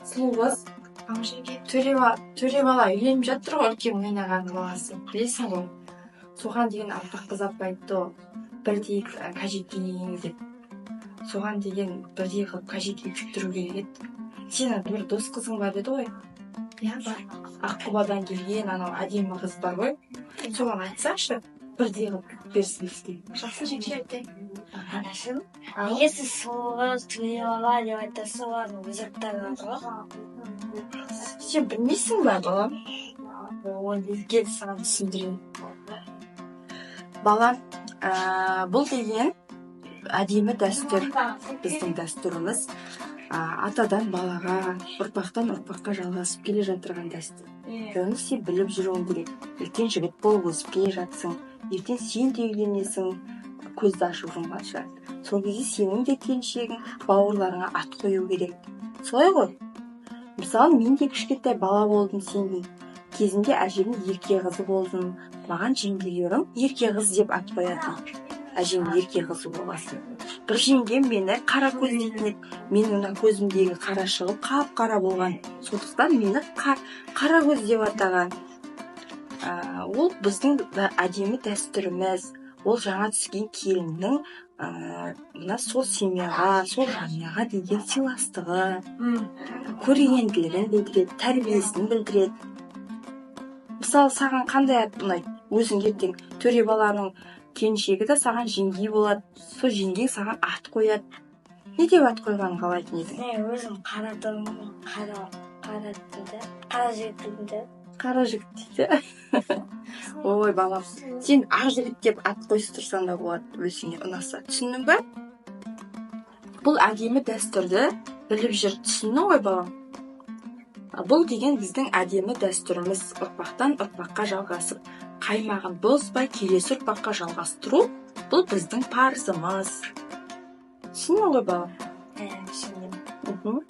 сұлу қыз төре бала үйленіп жатыр ғой, үлкен ойнаған баласы, білесің ғой. Соған деген аппақ қыз апа айтты ғой, бірдей қажекейін деп. Соған деген бірдей қылып қажекей жүктіру керек еді. Сенің бір дос қызың бар еді ғой. Иә, бар. Аққұбадан келген анау әдемі қыз бар ғой. Соған айтсаңшы, бірдей қылып берсін бізге. Жақсы жеңше айтайын. Анашым, неге сіз сұлу қыз төре бала деп айтасыз, олардың өзектері бар ғой? Сен білмейсің ба, балам? Гел саған түсіндірейін. Балам, бұл деген әдемі дәстүр, біздің дәстүріміз. Атадан балаға, ұрпақтан ұрпаққа жалғасып келе жатырған дәстүр. Оны сен біліп жүруің керек. Ертең жігіт болып өсіп келе жатсың. Ертең сен де үйленесің, көзді ашып жұмғанша. Сол кезде сенің де келіншегің бауырларыңа ат қою керек. Солай ғой. Мысалы, мен де кішкентай бала болдым сендей. Кезінде әжемнің ерке қызы болдым. Маған жеңгелерім ерке қыз деп ат қоятын. Әжем ерке қызы боласың. Бір жеңгем мені қара көз дейтін еді. Менің мына көзімдегі қара шығып қап-қара болған. Сондықтан мені қара көз деп атаған. Ол біздің әдемі дәстүріміз. Ол жаңа түскен келіннің мына сол семьяға, сол жанұяға деген сыйластығы, көргенділігін білдіреді, тәрбиесін білдіреді. Мысалы, саған қандай ат ұнайды? Өзің ертең төре баланың келіншегі де саған жеңгей болады. Сол жеңгең саған ат қояды. Не деп ат қойғанын қалайтын едің? Мен өзім қара жігіт дейді. Қара жігіт дейді. Ой, балам, сен ақ жігіт деп ат қойып тұрсаң да болады, өзіңе ұнаса. Түсіндің бе? Бұл әдемі дәстүрді біліп жүр. Түсіндің ғой, балам? Бұл деген біздің әдемі дәстүріміз, ұрпақтан ұрпаққа жалғасып, қаймағын бұзбай келесі ұрпаққа жалғастыру, бұл біздің парызымыз. Түсіндің ғой, балам? Түсіндім.